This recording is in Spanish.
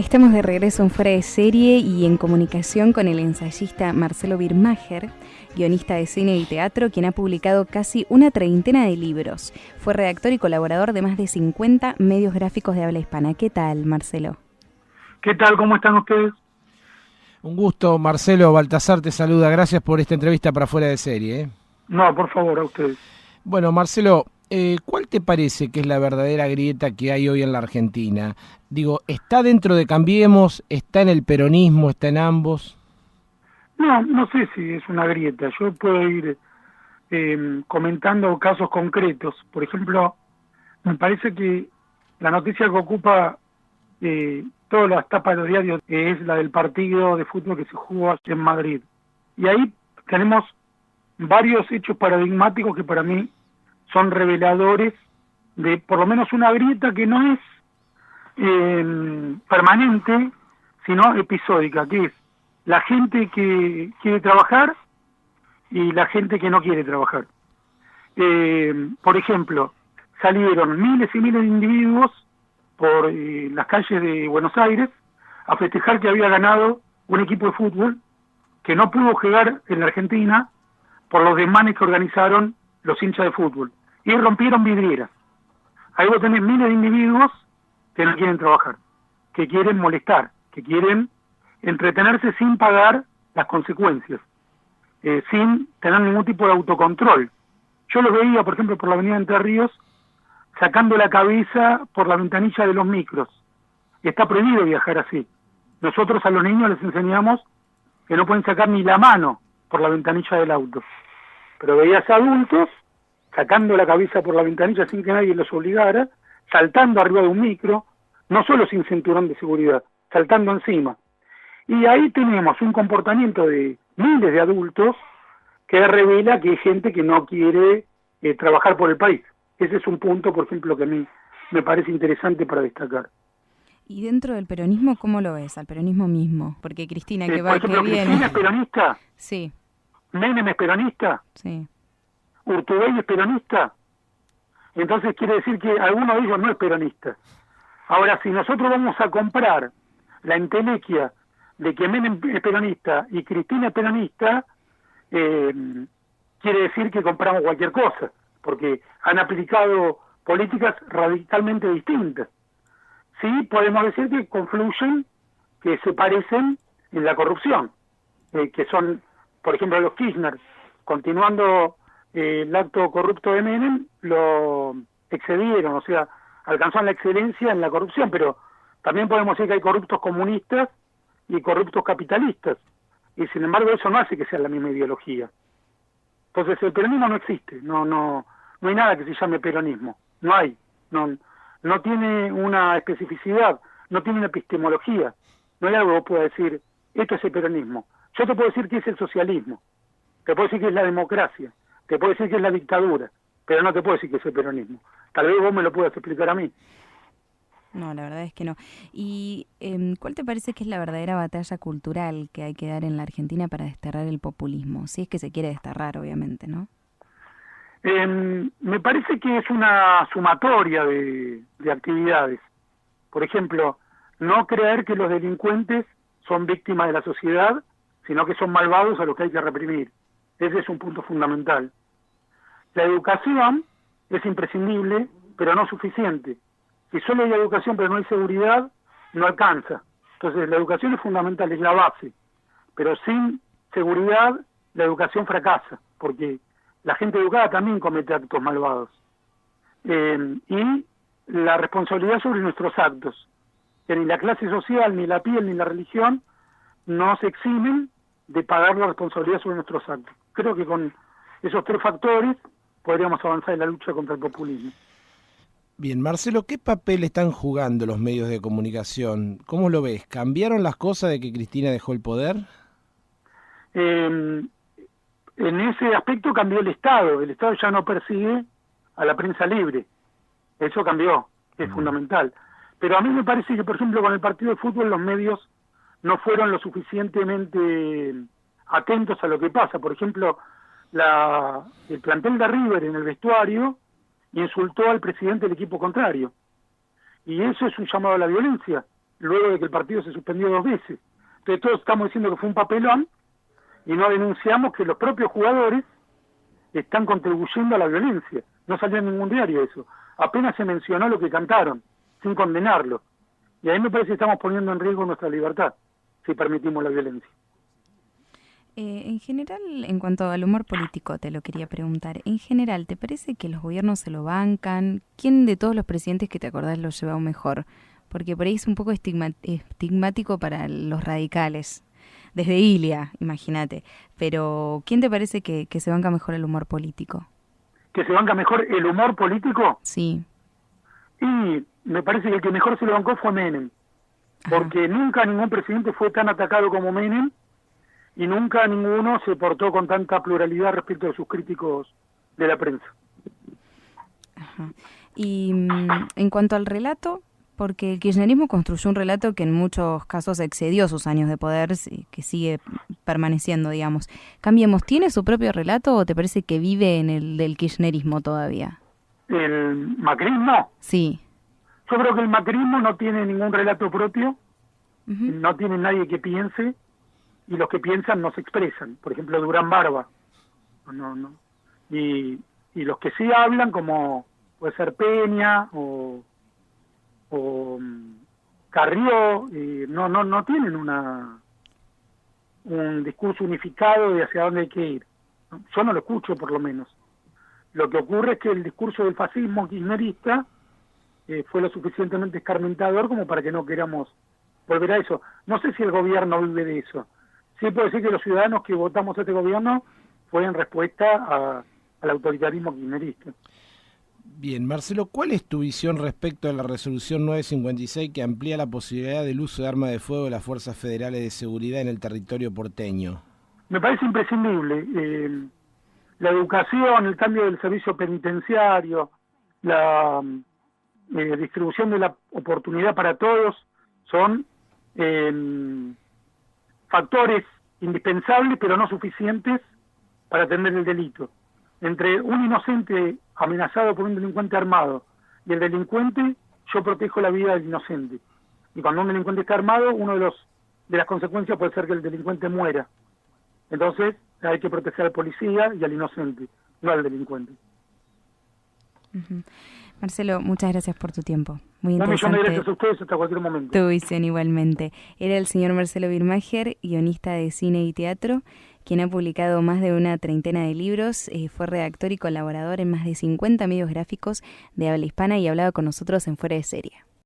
Estamos de regreso en Fuera de Serie y en comunicación con el ensayista Marcelo Birmacher, guionista de cine y teatro, quien ha publicado casi una treintena de libros. Fue redactor y colaborador de más de 50 medios gráficos de habla hispana. ¿Qué tal, Marcelo? ¿Qué tal? ¿Cómo están ustedes? Un gusto, Marcelo. Baltasar te saluda. Gracias por esta entrevista para Fuera de Serie. No, por favor, a ustedes. Bueno, Marcelo, ¿cuál te parece que es la verdadera grieta que hay hoy en la Argentina? Digo, ¿está dentro de Cambiemos? ¿Está en el peronismo? ¿Está en ambos? No sé si es una grieta. Yo puedo ir comentando casos concretos. Por ejemplo, me parece que la noticia que ocupa todas las tapas de los diarios es la del partido de fútbol que se jugó en Madrid. Y ahí tenemos varios hechos paradigmáticos que para mí son reveladores de por lo menos una grieta que no es permanente, sino episódica, que es la gente que quiere trabajar y la gente que no quiere trabajar. Por ejemplo, salieron miles y miles de individuos por las calles de Buenos Aires a festejar que había ganado un equipo de fútbol que no pudo jugar en la Argentina por los desmanes que organizaron los hinchas de fútbol. Y rompieron vidrieras. Ahí vos tenés miles de individuos que no quieren trabajar, que quieren molestar, que quieren entretenerse sin pagar las consecuencias, sin tener ningún tipo de autocontrol. Yo los veía, por ejemplo, por la avenida Entre Ríos, sacando la cabeza por la ventanilla de los micros. Está prohibido viajar así. Nosotros a los niños les enseñamos que no pueden sacar ni la mano por la ventanilla del auto. Pero veías adultos sacando la cabeza por la ventanilla sin que nadie los obligara, saltando arriba de un micro, no solo sin cinturón de seguridad, saltando encima. Y ahí tenemos un comportamiento de miles de adultos que revela que hay gente que no quiere trabajar por el país. Ese es un punto, por ejemplo, que a mí me parece interesante para destacar. Y dentro del peronismo, ¿cómo lo ves? Al peronismo mismo, porque Cristina, que va, por ejemplo, que viene. ¿Cristina es peronista? Sí. ¿Menem es peronista? Sí. ¿Urtubey es peronista? Entonces quiere decir que alguno de ellos no es peronista. Ahora, si nosotros vamos a comprar la entelequia de que Menem es peronista y Cristina es peronista, quiere decir que compramos cualquier cosa, porque han aplicado políticas radicalmente distintas. Sí, podemos decir que confluyen, que se parecen en la corrupción, que son, por ejemplo, los Kirchner, continuando el acto corrupto de Menem, lo excedieron, o sea, alcanzaron la excelencia en la corrupción, pero también podemos decir que hay corruptos comunistas y corruptos capitalistas, y sin embargo eso no hace que sea la misma ideología. Entonces el peronismo no existe, no hay nada que se llame peronismo, no hay, no tiene una especificidad, no tiene una epistemología, no hay algo que pueda decir, esto es el peronismo. Yo te puedo decir que es el socialismo, te puedo decir que es la democracia, te puedo decir que es la dictadura, pero no te puedo decir que es el peronismo. Tal vez vos me lo puedas explicar a mí. No, la verdad es que no. ¿Y cuál te parece que es la verdadera batalla cultural que hay que dar en la Argentina para desterrar el populismo? Si es que se quiere desterrar, obviamente, ¿no? Me parece que es una sumatoria de actividades. Por ejemplo, no creer que los delincuentes son víctimas de la sociedad, sino que son malvados a los que hay que reprimir. Ese es un punto fundamental. La educación es imprescindible, pero no suficiente. Si solo hay educación pero no hay seguridad, no alcanza. Entonces la educación es fundamental, es la base. Pero sin seguridad, la educación fracasa, porque la gente educada también comete actos malvados. Y la responsabilidad sobre nuestros actos, que ni la clase social, ni la piel, ni la religión no se eximen de pagar la responsabilidad sobre nuestros actos. Creo que con esos tres factores podríamos avanzar en la lucha contra el populismo. Bien, Marcelo, ¿qué papel están jugando los medios de comunicación? ¿Cómo lo ves? ¿Cambiaron las cosas de que Cristina dejó el poder? En ese aspecto cambió el Estado ya no persigue a la prensa libre, eso cambió, es fundamental. Pero a mí me parece que, por ejemplo, con el partido de fútbol los medios no fueron lo suficientemente atentos a lo que pasa. Por ejemplo, el plantel de River en el vestuario insultó al presidente del equipo contrario, y eso es un llamado a la violencia. luego de que el partido se suspendió 2 veces. Entonces todos estamos diciendo que fue un papelón y no denunciamos que los propios jugadores están contribuyendo a la violencia. No salió en ningún diario eso. Apenas se mencionó lo que cantaron, sin condenarlo. Y ahí me parece que estamos poniendo en riesgo nuestra libertad, si permitimos la violencia. En general, en cuanto al humor político, te lo quería preguntar. En general, ¿te parece que los gobiernos se lo bancan? ¿Quién de todos los presidentes que te acordás lo lleva mejor? Porque por ahí es un poco estigmático para los radicales. Desde Ilia, imagínate. Pero, ¿quién te parece que se banca mejor el humor político? ¿Que se banca mejor el humor político? Sí. Y me parece que el que mejor se lo bancó fue Menem. Porque nunca ningún presidente fue tan atacado como Menem y nunca ninguno se portó con tanta pluralidad respecto de sus críticos de la prensa. Ajá. Y en cuanto al relato, porque el kirchnerismo construyó un relato que en muchos casos excedió sus años de poder, que sigue permaneciendo, digamos. Cambiemos, ¿tiene su propio relato o te parece que vive en el del kirchnerismo todavía? ¿El macrismo? Sí. Yo creo que el macrismo no tiene ningún relato propio, no tiene nadie que piense, y los que piensan no se expresan. Por ejemplo, Durán Barba. No. Y los que sí hablan, como puede ser Peña o Carrió, no tienen un discurso unificado de hacia dónde hay que ir. Yo no lo escucho, por lo menos. Lo que ocurre es que el discurso del fascismo kirchnerista fue lo suficientemente escarmentador como para que no queramos volver a eso. No sé si el gobierno vive de eso. Sí puede ser que los ciudadanos que votamos a este gobierno fue en respuesta al autoritarismo kirchnerista. Bien, Marcelo, ¿cuál es tu visión respecto a la resolución 956 que amplía la posibilidad del uso de armas de fuego de las fuerzas federales de seguridad en el territorio porteño? Me parece imprescindible. La educación, el cambio del servicio penitenciario, la distribución de la oportunidad para todos son factores indispensables pero no suficientes para atender el delito. Entre un inocente amenazado por un delincuente armado y el delincuente, yo protejo la vida del inocente. Y cuando un delincuente está armado, de las consecuencias puede ser que el delincuente muera. Entonces hay que proteger al policía y al inocente, no al delincuente. Marcelo, muchas gracias por tu tiempo. Muy interesante. Un millón de gracias a ustedes hasta cualquier momento. Tu visión igualmente. Era el señor Marcelo Birmacher, guionista de cine y teatro, quien ha publicado más de una treintena de libros, fue redactor y colaborador en más de 50 medios gráficos de habla hispana y hablaba con nosotros en Fuera de Serie.